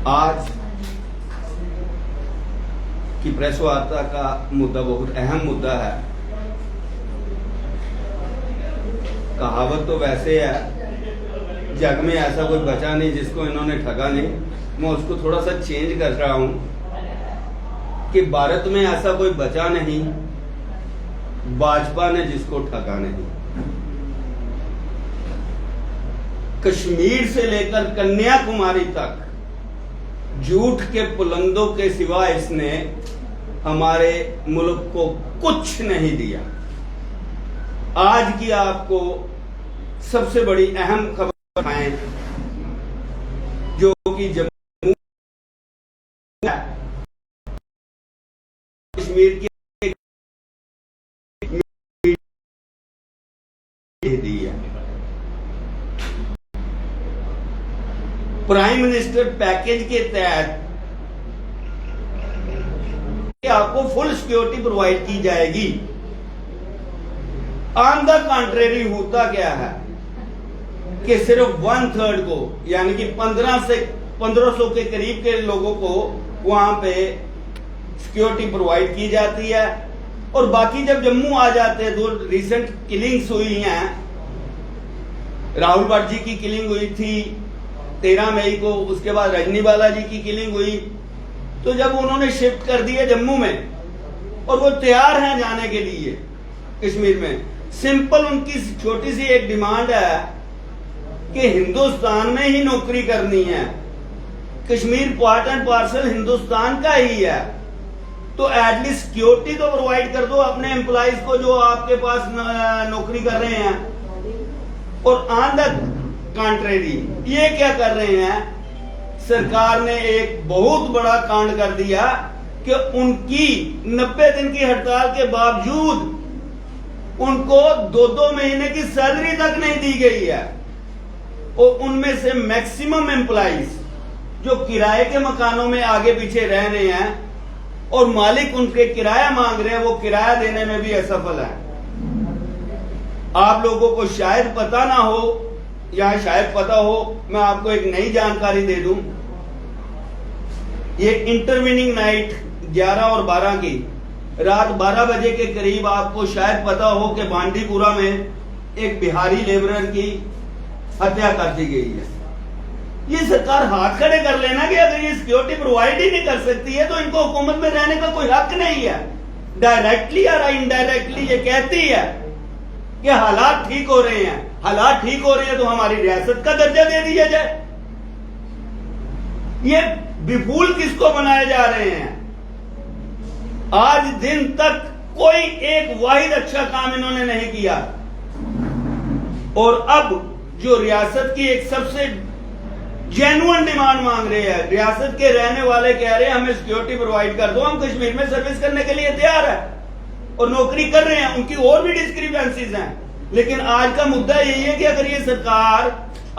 आज की प्रेस वार्ता का मुद्दा बहुत अहम मुद्दा है। कहावत तो वैसे है, जग में ऐसा कोई बचा नहीं जिसको इन्होंने ठगा नहीं। मैं उसको थोड़ा सा चेंज कर रहा हूं कि भारत में ऐसा कोई बचा नहीं, भाजपा ने जिसको ठगा नहीं। कश्मीर से लेकर कन्याकुमारी तक झूठ के पुलंदों के सिवा इसने हमारे मुल्क को कुछ नहीं दिया। आज की आपको सबसे बड़ी अहम खबर है जो कि जम्मू कश्मीर की दी है। प्राइम मिनिस्टर पैकेज के तहत आपको फुल सिक्योरिटी प्रोवाइड की जाएगी। ऑन द कॉन्ट्रेरी होता क्या है कि सिर्फ 1/3 को, यानी कि 1500 के करीब के लोगों को वहां पे सिक्योरिटी प्रोवाइड की जाती है, और बाकी जब जम्मू आ जाते हैं, दो रिसेंट किलिंग्स हुई हैं। राहुल भट्ट जी की किलिंग हुई थी 13 मई को, उसके बाद रजनीवाला जी की किलिंग हुई। तो जब उन्होंने शिफ्ट कर दिया जम्मू में और वो तैयार हैं जाने के लिए कश्मीर में, सिंपल उनकी छोटी सी एक डिमांड है कि हिंदुस्तान में ही नौकरी करनी है, Kashmir part and parcel Hindustan का ही है, तो एटलीस्ट सिक्योरिटी तो प्रोवाइड कर दो अपने एम्प्लॉइज को जो आपके पास नौकरी कर रहे हैं। और ऑन द कॉन्ट्रेरी ये क्या कर रहे हैं, सरकार ने एक बहुत बड़ा कांड कर दिया कि उनकी 90 दिन की हड़ताल के बावजूद उनको 2-2 महीने की सैलरी तक नहीं दी गई है। और उनमें से मैक्सिमम एम्प्लॉइज जो किराए के मकानों में आगे पीछे रह रहे हैं और मालिक उनके किराया मांग रहे हैं, वो किराया देने में भी असफल है। आप लोगों को शायद पता ना हो या शायद पता हो, मैं आपको एक नई जानकारी दे दूं। ये इंटरविनिंग नाइट 11 और 12 की रात 12 बजे के करीब आपको शायद पता हो कि बांडीपुरा में एक बिहारी लेबरर की हत्या कर दी गई है। ये सरकार हाथ खड़े कर लेना कि अगर ये सिक्योरिटी प्रोवाइड ही नहीं कर सकती है तो इनको हुकूमत में रहने का कोई हक नहीं है। डायरेक्टली या इनडायरेक्टली ये कहती है कि हालात ठीक हो रहे हैं। हालात ठीक हो रहे हैं तो हमारी रियासत का दर्जा दे दिया जाए। ये विफूल किसको बनाए जा रहे हैं? आज दिन तक कोई एक वाहिद अच्छा काम इन्होंने नहीं किया, और अब जो रियासत की एक सबसे जेन्युइन डिमांड मांग रहे हैं, रियासत के रहने वाले कह रहे हैं हमें सिक्योरिटी प्रोवाइड कर दो, हम कश्मीर में सर्विस करने के लिए तैयार है और नौकरी कर रहे हैं। उनकी और भी डिस्क्रिपेंसीज हैं, लेकिन आज का मुद्दा यही है कि अगर ये सरकार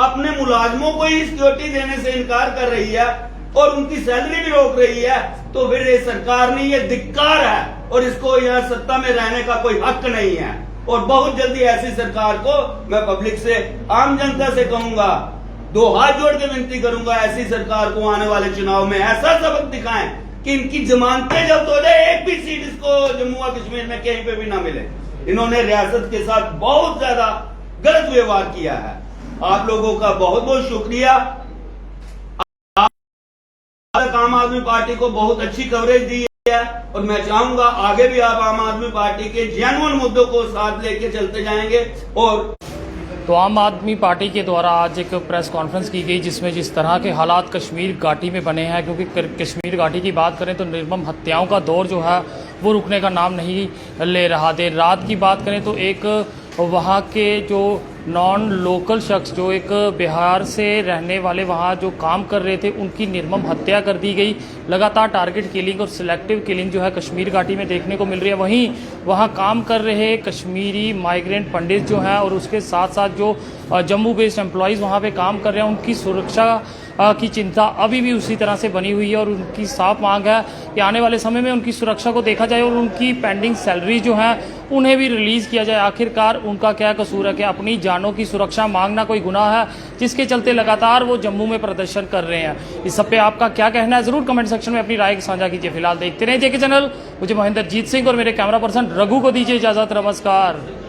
अपने मुलाजमों को ही सिक्योरिटी देने से इनकार कर रही है और उनकी सैलरी भी रोक रही है, तो फिर ये सरकार नहीं, ये धिक्कार है और इसको यह सत्ता में रहने का कोई हक नहीं है। और बहुत जल्दी ऐसी सरकार को मैं पब्लिक से, आम जनता से कहूंगा, 2 हाथ जोड़ के विनती करूंगा, ऐसी सरकार को आने वाले चुनाव में ऐसा सबक दिखाएं कि इनकी जमानतें जब्त हो जाए, एक भी सीट इसको जम्मू और कश्मीर में कहीं पे भी ना मिले। इन्होंने रियासत के साथ बहुत ज्यादा गलत व्यवहार किया है। आप लोगों का बहुत बहुत शुक्रिया। आम आदमी पार्टी को बहुत अच्छी कवरेज दी है और मैं चाहूंगा आगे भी आप आम आदमी पार्टी के जेन्युइन मुद्दों को साथ लेके चलते जाएंगे। और तो आम आदमी पार्टी के द्वारा आज एक प्रेस कॉन्फ्रेंस की गई जिसमें जिस तरह के हालात कश्मीर घाटी में बने हैं, क्योंकि कश्मीर घाटी की बात करें तो निर्मम हत्याओं का दौर जो है वो रुकने का नाम नहीं ले रहा। देर रात की बात करें तो एक वहाँ के जो नॉन लोकल शख्स, जो एक बिहार से रहने वाले वहाँ जो काम कर रहे थे, उनकी निर्मम हत्या कर दी गई। लगातार टारगेट किलिंग और सिलेक्टिव किलिंग जो है कश्मीर घाटी में देखने को मिल रही है। वहीं वहाँ काम कर रहे कश्मीरी माइग्रेंट पंडित जो हैं और उसके साथ साथ जो जम्मू बेस्ड एम्प्लॉयज़ वहाँ पे काम कर रहे हैं, उनकी सुरक्षा की चिंता अभी भी उसी तरह से बनी हुई है। और उनकी साफ मांग है कि आने वाले समय में उनकी सुरक्षा को देखा जाए और उनकी पेंडिंग सैलरी जो है उन्हें भी रिलीज़ किया जाए। आखिरकार उनका क्या कसूर है कि अपनी जानों की सुरक्षा मांगना कोई गुनाह है, जिसके चलते लगातार वो जम्मू में प्रदर्शन कर रहे हैं। इस सब पे आपका क्या कहना है, ज़रूर कमेंट सेक्शन में अपनी राय साझा कीजिए। फिलहाल देखते रहे जेके चैनल। मुझे महेंद्र जीत सिंह और मेरे कैमरा पर्सन रघु को दीजिए इजाज़त। नमस्कार।